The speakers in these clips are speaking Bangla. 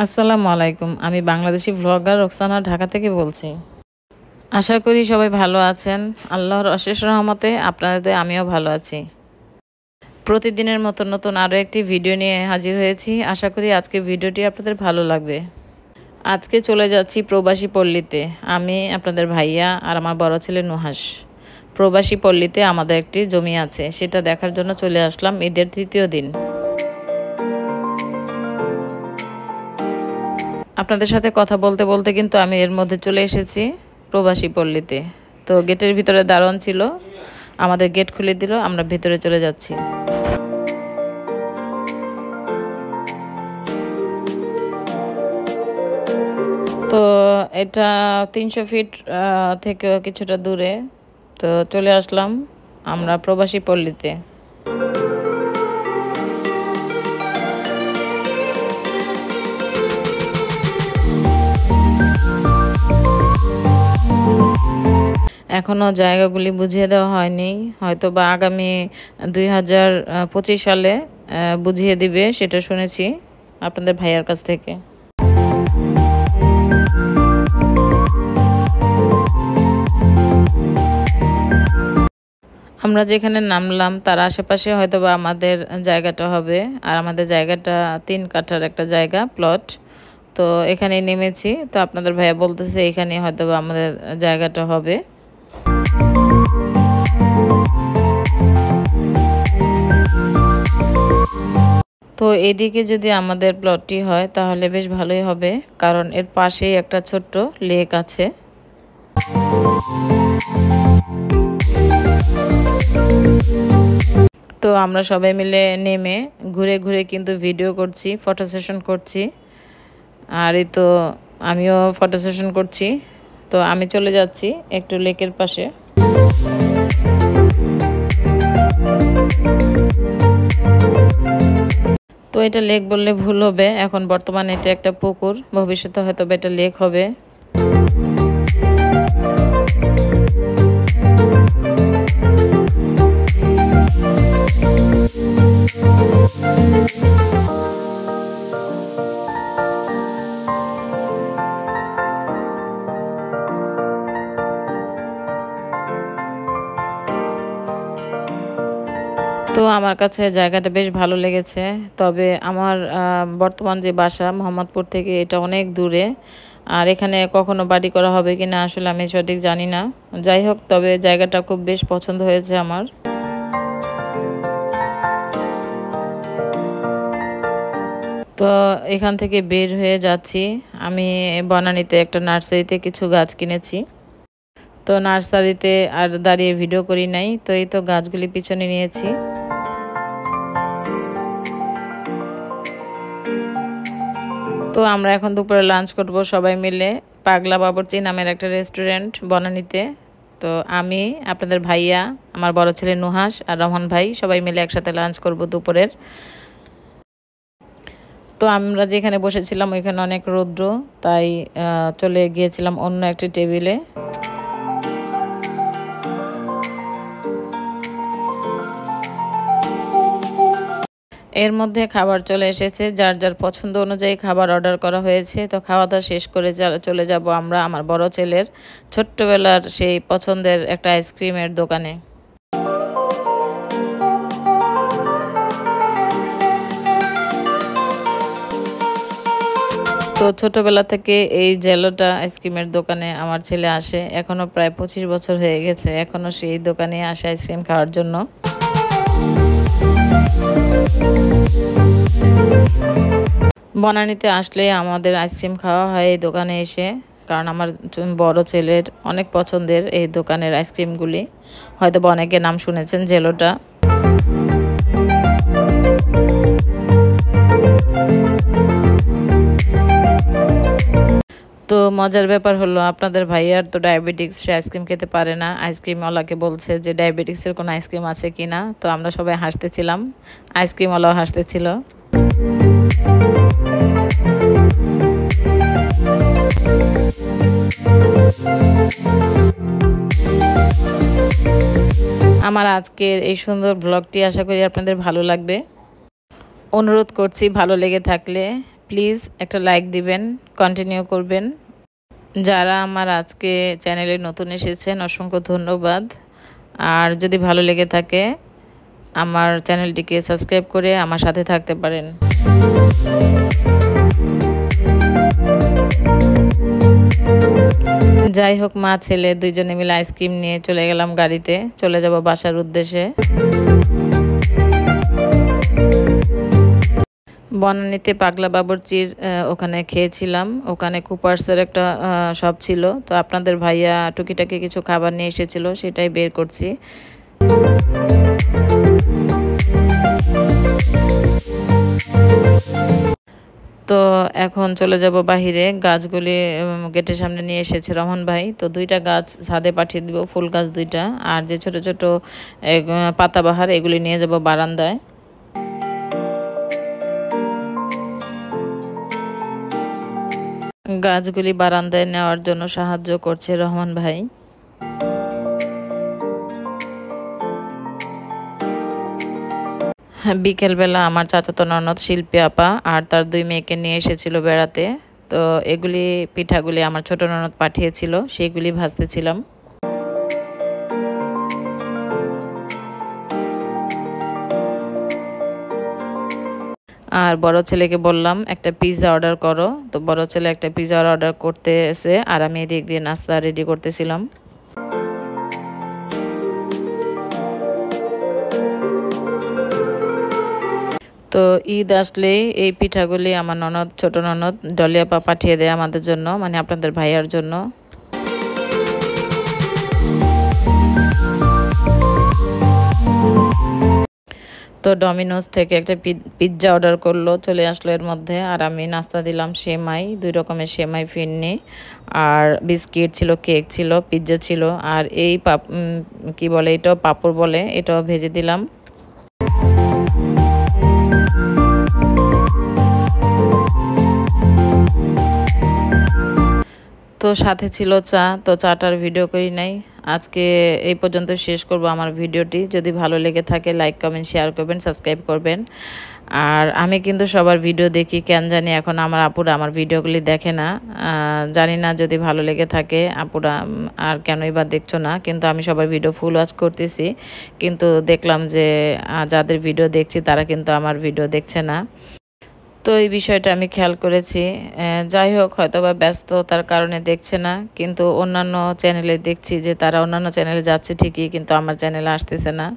আসসালামু আলাইকুম। আমি বাংলাদেশি ভ্লগার রোকসানা ঢাকা থেকে বলছি। আশা করি সবাই ভালো আছেন। আল্লাহর অশেষ রহমতে আপনাদের আমিও ভালো আছি। প্রতিদিনের মতো নতুন আরও একটি ভিডিও নিয়ে হাজির হয়েছি। আশা করি আজকে ভিডিওটি আপনাদের ভালো লাগবে। আজকে চলে যাচ্ছি প্রবাসী পল্লীতে। আমি আপনাদের ভাইয়া আর আমার বড় ছেলে নুহাস। প্রবাসী পল্লীতে আমাদের একটি জমি আছে, সেটা দেখার জন্য চলে আসলাম ঈদের তৃতীয় দিন। আপনাদের সাথে কথা বলতে বলতে কিন্তু আমি এর মধ্যে চলে এসেছি প্রবাসী পল্লীতে। তো গেটের ভিতরে দারোয়ান ছিল, আমাদের গেট খুলে দিল, আমরা ভিতরে চলে যাচ্ছি। তো এটা 300 ফিট থেকে কিছুটা দূরে। তো চলে আসলাম আমরা প্রবাসী পল্লীতে। এখনও জায়গাগুলি বুঝিয়ে দেওয়া হয়নি, হয়তো বা আগামী 2025 সালে বুঝিয়ে দিবে, সেটা শুনেছি আপনাদের ভাইয়ার কাছ থেকে। আমরা যেখানে নামলাম তার আশেপাশে হয়তো বা আমাদের জায়গাটা হবে, আর আমাদের জায়গাটা 3 কাঠার একটা জায়গা প্লট। তো এখানে নেমেছি, তো আপনাদের ভাইয়া বলতেছে এখানে হয়তো বা আমাদের জায়গাটা হবে। তো এদিকে যদি আমাদের প্লটটি হয় তাহলে বেশ ভালোই হবে, কারণ এর পাশেই একটা ছোট্ট লেক আছে। তো আমরা সবাই মিলে নেমে ঘুরে ঘুরে কিন্তু ভিডিও করছি, ফটো সেশন করছি। আর এই তো আমিও ফটো সেশন করছি। তো আমি চলে যাচ্ছি একটু লেকের পাশে। তো এটা লেক বললে ভুল হবে, এখন বর্তমানে এটা একটা পুকুর, ভবিষ্যতে হয়তো এটা লেক হবে। তো আমার কাছে জায়গাটা বেশ ভালো লেগেছে, তবে আমার বর্তমান যে বাসা মোহাম্মদপুর থেকে এটা অনেক দূরে, আর এখানে কখনো বাড়ি করা হবে কিনা আসলে আমি সঠিক জানি না। যাই হোক, তবে জায়গাটা খুব বেশ পছন্দ হয়েছে আমার। তো এখান থেকে বের হয়ে যাচ্ছি। আমি বনানীতে একটা নার্সারিতে কিছু গাছ কিনেছি। তো নার্সারিতে আর দাঁড়িয়ে ভিডিও করি নাই, তো এই তো গাছগুলি পিছনে নিয়েছি। তো আমরা এখন দুপুরে লাঞ্চ করব সবাই মিলে পাগলা বাবুর্চি নামের একটা রেস্টুরেন্ট বনানীতে। তো আমি, আপনাদের ভাইয়া, আমার বড় ছেলে নুহাস আর রহমান ভাই সবাই মিলে একসাথে লাঞ্চ করব দুপুরের। তো আমরা যেখানে বসেছিলাম ওইখানে অনেক রৌদ্র, তাই চলে গিয়েছিলাম অন্য একটি টেবিলে। এর মধ্যে খাবার চলে এসেছে, যার যার পছন্দ অনুযায়ী খাবার অর্ডার করা হয়েছে। তো খাওয়া দাওয়া শেষ করে চলে যাব আমরা আমার বড় ছেলের ছোট্টবেলার সেই পছন্দের একটা আইসক্রিমের দোকানে। তো ছোটবেলা থেকে এই জেলোটা আইসক্রিমের দোকানে আমার ছেলে আসে, এখনও প্রায় 25 বছর হয়ে গেছে, এখনও সেই দোকানে আসে আইসক্রিম খাওয়ার জন্য। বনানীতে আসলে আমাদের আইসক্রিম খাওয়া হয় এই দোকানে এসে, কারণ আমার বড় ছেলের অনেক পছন্দের এই দোকানের আইসক্রিমগুলি। হয়তো অনেকে নাম শুনেছেন জেলোটা। তো মজার ব্যাপার হলো, আপনাদের ভাইয়ার তো ডায়াবেটিক্স, সে আইসক্রিম খেতে পারে না। আইসক্রিমওয়ালাকে বলছে যে ডায়াবেটিক্সের কোনো আইসক্রিম আছে কি না। তো আমরা সবাই হাসতেছিলাম, আইসক্রিমওয়ালাও হাসতেছিল। আমার আজকের এই সুন্দর ব্লগটি আশা করি আপনাদের ভালো লাগবে। অনুরোধ করছি ভালো লেগে থাকলে প্লিজ একটা লাইক দিবেন, কন্টিনিউ করবেন। যারা আমার আজকে চ্যানেলে নতুন এসেছেন অসংখ্য ধন্যবাদ। আর যদি ভালো লেগে থাকে আমার চ্যানেলটিকে সাবস্ক্রাইব করে আমার সাথে থাকতে পারেন। যাই হোক, মা ছেলে দুইজনে মিলে আইসক্রিম নিয়ে চলে গেলাম গাড়িতে, চলে যাব বাসার উদ্দেশ্যে। বনানীতে পাগলা বাবুর্চির ওখানে খেয়েছিলাম। ওখানে কুপার্সের একটা শপ ছিল, তো আপনাদের ভাইয়া টুকিটাকি কিছু খাবার নিয়ে এসেছিল, সেটাই বের করছি। তো এখন চলে যাব বাহিরে। গাছগুলি গেটের সামনে নিয়ে এসেছে রহমান ভাই, তো 2টা গাছ ছাদে পাঠিয়ে দিব, ফুল গাছ 2টা, আর যে ছোট ছোট পাতাবাহার এগুলি নিয়ে যাব বারান্দায়। গাছগুলি বারান্দায় নেওয়ার জন্য সাহায্য করছে রহমান ভাই। বিকেলবেলা আমার চাচাতো ননদ শিল্পী আপা আর তার 2 মেয়েকে নিয়ে এসেছিল বেড়াতে। তো এগুলি পিঠাগুলি আমার ছোট ননদ পাঠিয়েছিল, সেগুলি ভাজতেছিলাম। আর বড় ছেলেকে বললাম একটা পিৎজা অর্ডার করো, তো বড় ছেলে একটা পিৎজা অর্ডার করতে এসে আর আমি এদিক দিয়ে নাস্তা রেডি করতেছিলাম। তো ঈদ আসলেই এই পিঠাগুলি আমার ননদ, ছোট ননদ ডলি আপা পাঠিয়ে দেয় আমাদের জন্য, মানে আপনাদের ভাইয়ার জন্য। তো ডমিনোস থেকে একটা পিৎজা অর্ডার করলো, চলে আসলো এর মধ্যে। আর আমি নাস্তা দিলাম সেমাই, 2 রকমের সেমাই ফিরনি, আর বিস্কিট ছিল, কেক ছিল, পিৎজা ছিল, আর এই কি বলে এটাও পাঁপড় বলে, এটাও ভেজে দিলাম। তো সাথে ছিল চা, তো চাটার ভিডিও করি নাই। আজকে এই পর্যন্ত শেষ করব আমার ভিডিওটি। যদি ভালো লেগে থাকে লাইক কমেন্ট শেয়ার করবেন, সাবস্ক্রাইব করবেন। আর আমি কিন্তু সবার ভিডিও দেখি, কেন জানি এখন আমার আপুরা আমার ভিডিওগুলি দেখে না। জানি না, যদি ভালো লেগে থাকে আপুরা আর কেনই বা দেখছো না, কিন্তু আমি সবার ভিডিও ফুল ওয়াচ করতেছি, কিন্তু দেখলাম যে যাদের ভিডিও দেখছি তারা কিন্তু আমার ভিডিও দেখছে না। তো এই বিষয়টা আমি খেয়াল করেছি। যাই হোক, হয়তো বা ব্যস্ততার কারণে দেখছে না, কিন্তু অন্যান্য চ্যানেলে দেখছি যে তারা অন্যান্য চ্যানেলে যাচ্ছে ঠিকই, কিন্তু আমার চ্যানেলে আসতেছে না।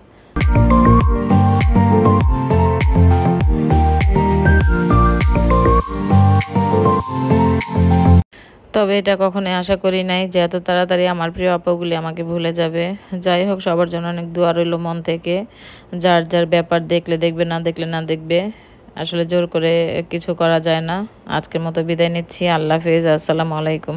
তবে এটা কখনোই আশা করি নাই যে এত তাড়াতাড়ি আমার প্রিয় আপুগুলি আমাকে ভুলে যাবে। যাই হোক, সবার জন্য অনেক দোয়া রইল মন থেকে। যার যার ব্যাপার, দেখলে দেখবে, না দেখলে না দেখবে, আসলে জোর করে কিছু করা যায় না। আজকের মতো বিদায় নিচ্ছি। আল্লাহ হাফেজ, আসসালামু আলাইকুম।